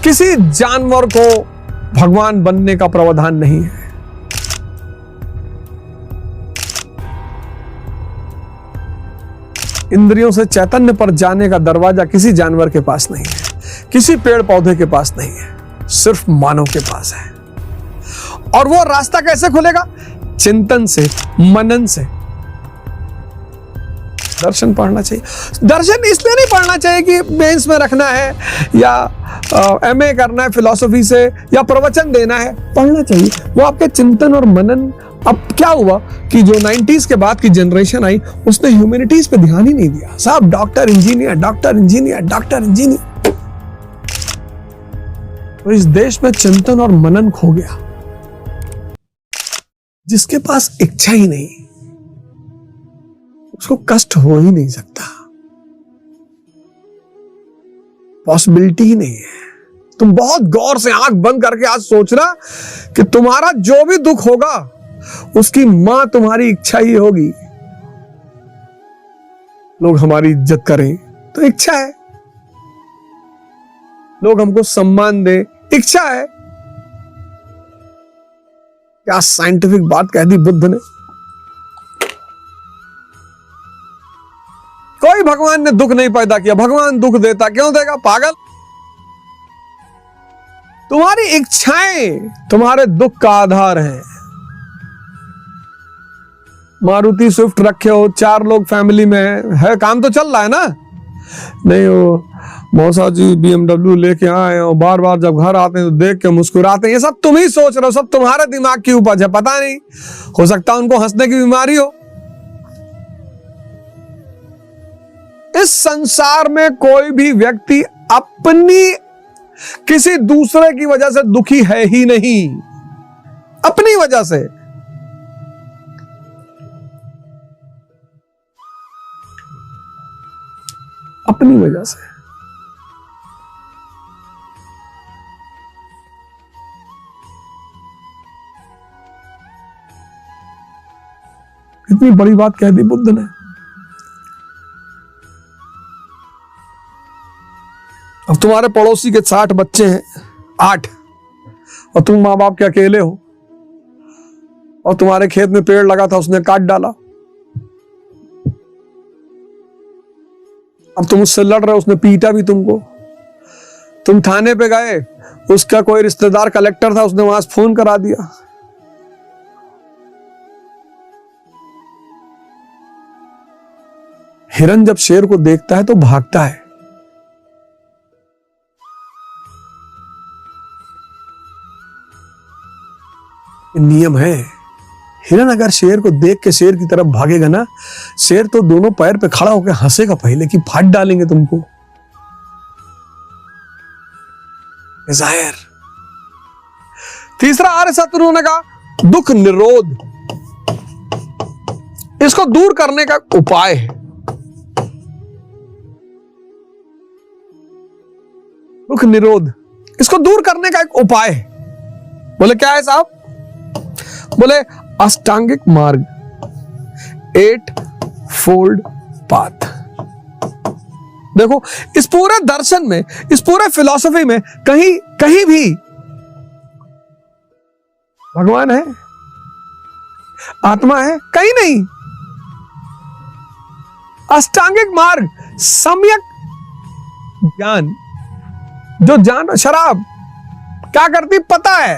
किसी जानवर को भगवान बनने का प्रावधान नहीं है। इंद्रियों से चैतन्य पर जाने का दरवाजा किसी जानवर के पास नहीं है, किसी पेड़ पौधे के पास नहीं है, सिर्फ मानव के पास है। और वो रास्ता कैसे खुलेगा? चिंतन से, मनन से। दर्शन पढ़ना चाहिए। दर्शन इसलिए नहीं पढ़ना चाहिए कि बेंच में रखना है या एमए करना है फिलॉसफी से या प्रवचन देना है। पढ़ना चाहिए, वो आपके चिंतन और मनन। अब क्या हुआ कि जो 90s के बाद की जनरेशन आई उसने ह्यूमैनिटीज पे ध्यान ही नहीं दिया। सब doctor engineer, doctor engineer, doctor engineer. तो इस देश में चिंतन और मनन खो गया। जिसके पास इच्छा ही नहीं उसको कष्ट हो ही नहीं सकता, पॉसिबिलिटी ही नहीं है। तुम बहुत गौर से आंख बंद करके आज सोचना कि तुम्हारा जो भी दुख होगा उसकी मां तुम्हारी इच्छा ही होगी। लोग हमारी इज्जत करें तो इच्छा है, लोग हमको सम्मान दें इच्छा है। क्या साइंटिफिक बात कह दी बुद्ध ने। कोई भगवान ने दुख नहीं पैदा किया। भगवान दुख देता क्यों देगा? पागल। तुम्हारी इच्छाएं तुम्हारे दुख का आधार है। मारुति स्विफ्ट रखे हो, 4 लोग फैमिली में है, काम तो चल रहा है ना? नहीं, वो मौसा जी BMW लेके आए और बार बार जब घर आते हैं तो देख के मुस्कुराते हैं। ये सब तुम ही सोच रहे हो, सब तुम्हारे दिमाग की उपज है। पता नहीं, हो सकता है उनको हंसने की बीमारी हो। इस संसार में कोई भी व्यक्ति अपनी किसी दूसरे की वजह से दुखी है ही नहीं। अपनी वजह से। अपनी वजह से। इतनी बड़ी बात कह दी बुद्ध ने। अब तुम्हारे पड़ोसी के 60 बच्चे हैं, 8, और तुम मां बाप के अकेले हो, और तुम्हारे खेत में पेड़ लगा था उसने काट डाला। अब तुम उससे लड़ रहे हो, उसने पीटा भी तुमको। तुम थाने पे गए, उसका कोई रिश्तेदार कलेक्टर था, उसने वहां से फोन करा दिया। हिरन जब शेर को देखता है तो भागता है। नियम है। हिरन अगर शेर को देख के शेर की तरफ भागेगा ना, शेर तो दोनों पैर पे खड़ा होकर हंसेगा पहले कि फाड़ डालेंगे तुमको। डिजायर। तीसरा आर्य सत्य उन्होंने कहा दुख निरोध। इसको दूर करने का उपाय है। दुख निरोध, इसको दूर करने का एक उपाय है। बोले क्या है साहब? बोले अष्टांगिक मार्ग, 8 फोल्ड पाथ। देखो, इस पूरे दर्शन में, इस पूरे फिलॉसफी में कहीं भी भगवान है, आत्मा है? कहीं नहीं। अष्टांगिक मार्ग, सम्यक ज्ञान। जो जान, शराब क्या करती पता है?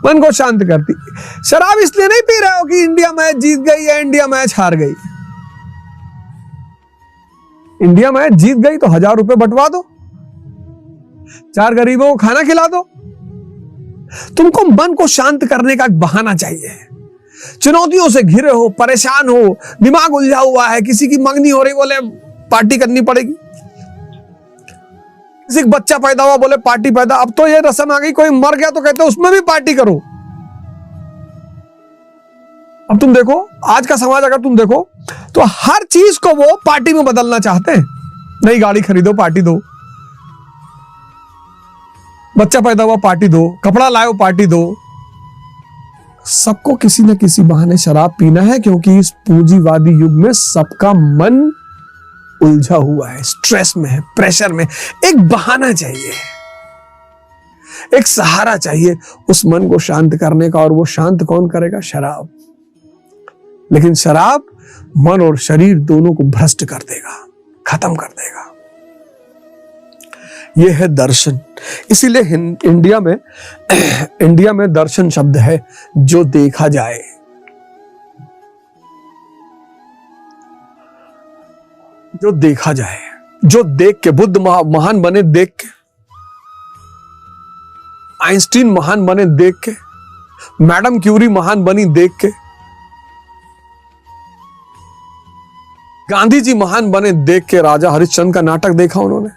मन को शांत करती। शराब इसलिए नहीं पी रहे हो कि इंडिया मैच जीत गई या इंडिया मैच हार गई। इंडिया मैच जीत गई तो 1000 रुपए बंटवा दो, 4 गरीबों को खाना खिला दो। तुमको मन को शांत करने का एक बहाना चाहिए। चुनौतियों से घिरे हो, परेशान हो, दिमाग उलझा हुआ है, किसी की मंगनी हो रही, बोले पार्टी करनी पड़ेगी। किसी का बच्चा पैदा हुआ, बोले पार्टी पैदा। अब तो ये रस्म आ गई, कोई मर गया तो कहते उसमें भी पार्टी करो। अब तुम देखो, आज का समाज अगर तुम देखो तो हर चीज को वो पार्टी में बदलना चाहते हैं। नई गाड़ी खरीदो, पार्टी दो। बच्चा पैदा हुआ, पार्टी दो। कपड़ा लाओ, पार्टी दो। सबको किसी न किसी बहाने शराब पीना है, क्योंकि इस पूंजीवादी युग में सबका मन उलझा हुआ है, स्ट्रेस में है, प्रेशर में। एक बहाना चाहिए। एक सहारा चाहिए उस मन को शांत करने का, और वो शांत कौन करेगा? शराब। लेकिन शराब मन और शरीर दोनों को भ्रष्ट कर देगा, खत्म कर देगा। यह है दर्शन। इसीलिए इंडिया में दर्शन शब्द है जो देखा जाए। जो देखा जाए, जो देख के बुद्ध महान बने देख के, आइंस्टीन महान बने देख के, मैडम क्यूरी महान बनी देख के, गांधी जी महान बने देख के। राजा हरिश्चंद्र का नाटक देखा उन्होंने।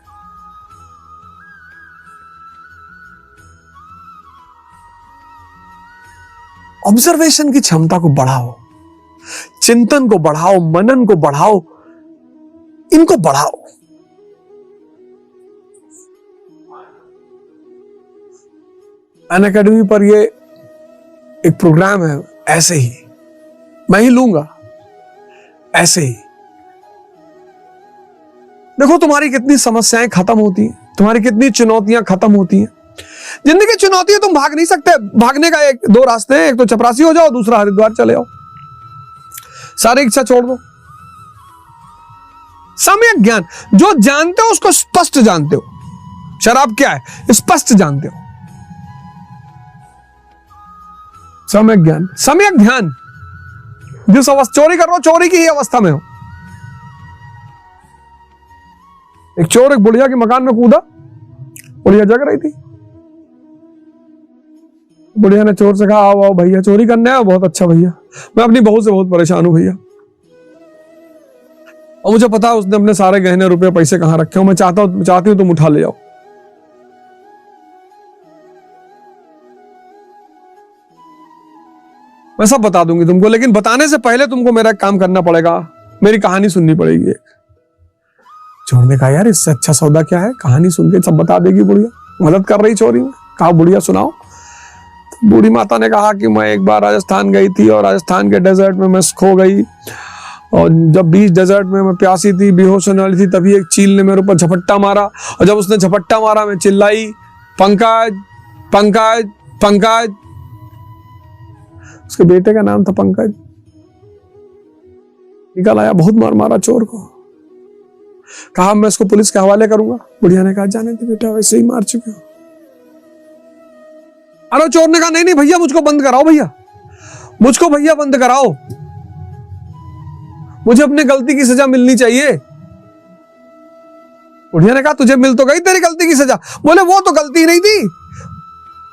ऑब्जर्वेशन की क्षमता को बढ़ाओ, चिंतन को बढ़ाओ, मनन को बढ़ाओ, इनको बढ़ाओ। अनअकैडमी पर ये एक प्रोग्राम है, ऐसे ही मैं ही लूंगा, ऐसे ही। देखो तुम्हारी कितनी समस्याएं खत्म होती हैं, तुम्हारी कितनी चुनौतियां खत्म होती हैं। जिंदगी चुनौती है, तुम भाग नहीं सकते। भागने का एक दो रास्ते हैं, एक तो चपरासी हो जाओ, दूसरा हरिद्वार चले आओ। सारी इच्छा छोड़ दो। सम्यक ज्ञान, जो जानते हो उसको स्पष्ट जानते हो। शराब क्या है? स्पष्ट जानते हो। सम्यक ज्ञान, सम्यक ध्यान। जिस अवस्था चोरी कर रहे हो, चोरी की ही अवस्था में हो। एक चोर एक बुढ़िया के मकान में कूदा, बुढ़िया जग रही थी। बुढ़िया ने चोर से कहा, आओ आओ भैया, चोरी करने आया। बहुत अच्छा भैया, मैं अपनी बहू से बहुत परेशान हूं भैया, और मुझे पता है उसने अपने सारे गहने रुपए पैसे कहां रखे हो। मैं चाहती हूं तुम उठा ले जाओ। मैं सब बता दूंगी तुमको, लेकिन बताने से पहले तुमको मेरा एक काम करना पड़ेगा, मेरी कहानी सुननी पड़ेगी। चोर ने कहा, यार इससे अच्छा सौदा क्या है, कहानी सुन के सब बता देगी बुढ़िया, मदद कर रही चोरी में। कहा बुढ़िया सुनाओ। तो बूढ़ी माता ने कहा कि मैं एक बार राजस्थान गई थी, और राजस्थान के डेजर्ट में मैं खो गई, और जब बीच डेजर्ट में मैं प्यासी थी, बेहोश होने वाली थी, तभी एक चील ने मेरे ऊपर झपट्टा मारा, और जब उसने झपट्टा मारा मैं चिल्लाई, पंकज पंकज पंकज। उसके बेटे का नाम था पंकज। निकल आया, बहुत मार मारा चोर को। कहा मैं इसको पुलिस के हवाले करूंगा। बुढ़िया ने कहा, जाने दे बेटा, वैसे ही मार चुके हो। अरे चोर ने कहा, नहीं नहीं भैया, मुझको बंद कराओ भैया, मुझको भैया बंद कराओ, मुझे अपनी गलती की सजा मिलनी चाहिए। बुढ़िया ने कहा, तुझे मिल तो गई तेरी गलती की सजा। बोले, वो तो गलती नहीं थी,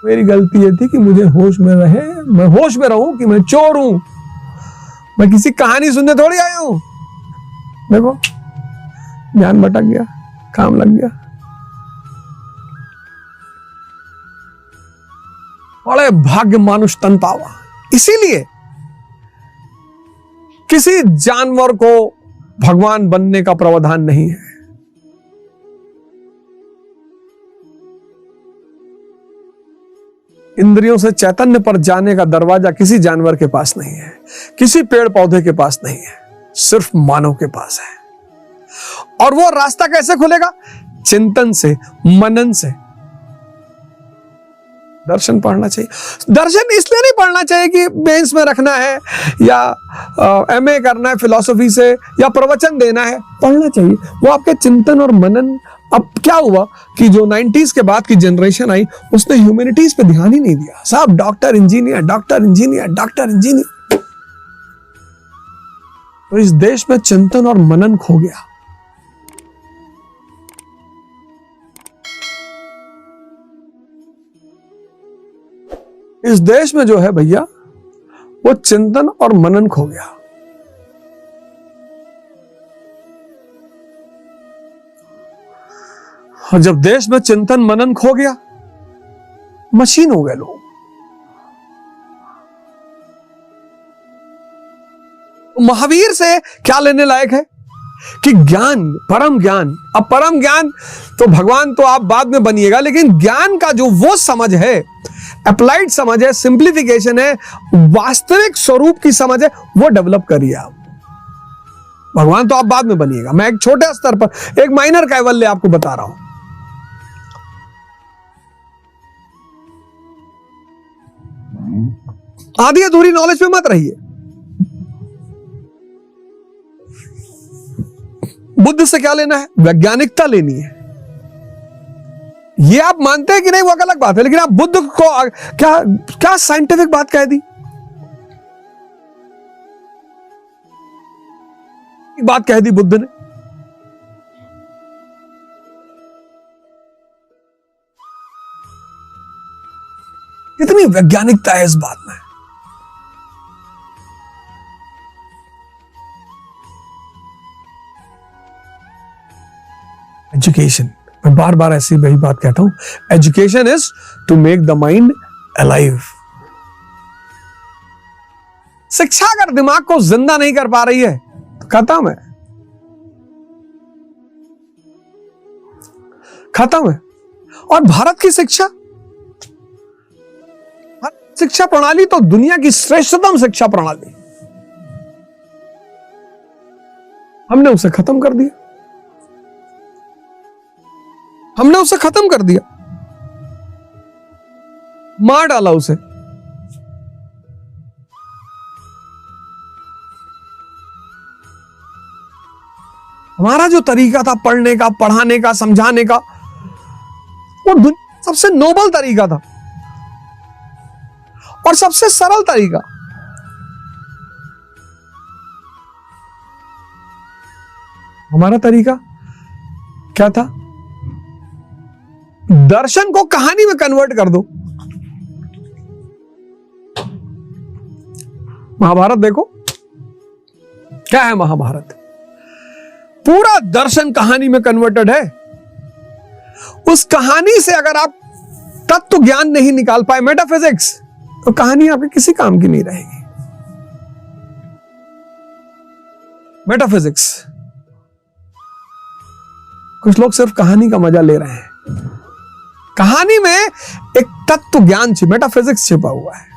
मेरी गलती ये थी कि मुझे होश में रहे, मैं होश में रहूं कि मैं चोर हूं, मैं किसी कहानी सुनने थोड़ी आया हूं। देखो ध्यान भटक गया, काम लग गया। बड़े भाग्य मानुष तन पावा। इसीलिए किसी जानवर को भगवान बनने का प्रावधान नहीं है। इंद्रियों से चैतन्य पर जाने का दरवाजा किसी जानवर के पास नहीं है, किसी पेड़ पौधे के पास नहीं है, सिर्फ मानव के पास है। और वो रास्ता कैसे खुलेगा? चिंतन से, मनन से। दर्शन पढ़ना चाहिए। दर्शन इसलिए नहीं पढ़ना चाहिए कि बेंच में रखना है, या एमए करना है फिलॉसफी से, या प्रवचन देना है। पढ़ना चाहिए, वो आपके चिंतन और मनन। अब क्या हुआ कि जो 90s के बाद की जनरेशन आई, उसने ह्यूमैनिटीज पे ध्यान ही नहीं दिया। सब doctor engineer, doctor engineer, doctor engineer. तो इस देश में चिंतन और मनन खो गया। इस देश में जो है भैया, वो चिंतन और मनन खो गया। और जब देश में चिंतन मनन खो गया, मशीन हो गए लोग। महावीर से क्या लेने लायक है कि ज्ञान, परम ज्ञान। अब परम ज्ञान तो भगवान तो आप बाद में बनिएगा, लेकिन ज्ञान का जो वो समझ है, अप्लाइड समझ है, सिंप्लीफिकेशन है, वास्तविक स्वरूप की समझ है, वो डेवलप करिए आप। भगवान तो आप बाद में बनिएगा। मैं एक छोटे स्तर पर एक माइनर कैवल्य आपको बता रहा हूं। आधी अधूरी नॉलेज पे मत रहिए। बुद्ध से क्या लेना है? वैज्ञानिकता लेनी है। ये आप मानते हैं कि नहीं वो अलग बात है, लेकिन आप बुद्ध को क्या क्या साइंटिफिक बात कह दी, बात कह दी बुद्ध ने। कितनी वैज्ञानिकता है इस बात में। एजुकेशन, मैं बार बार ऐसी वही बात कहता हूं, education is to make the mind alive. शिक्षा अगर दिमाग को जिंदा नहीं कर पा रही है तो खत्म है, खत्म है। और भारत की शिक्षा प्रणाली तो दुनिया की श्रेष्ठतम शिक्षा प्रणाली, हमने उसे खत्म कर दिया, हमने उसे खत्म कर दिया, मार डाला उसे। हमारा जो तरीका था पढ़ने का, पढ़ाने का, समझाने का, वो सबसे नोबल तरीका था और सबसे सरल तरीका। हमारा तरीका क्या था? दर्शन को कहानी में कन्वर्ट कर दो। महाभारत देखो, क्या है महाभारत? पूरा दर्शन कहानी में कन्वर्टेड है। उस कहानी से अगर आप तत्व ज्ञान नहीं निकाल पाए, मेटाफिजिक्स, तो कहानी आपके किसी काम की नहीं रहेगी। मेटाफिजिक्स, कुछ लोग सिर्फ कहानी का मजा ले रहे हैं। कहानी में एक तत्व ज्ञान, मेटाफिजिक्स छिपा हुआ है।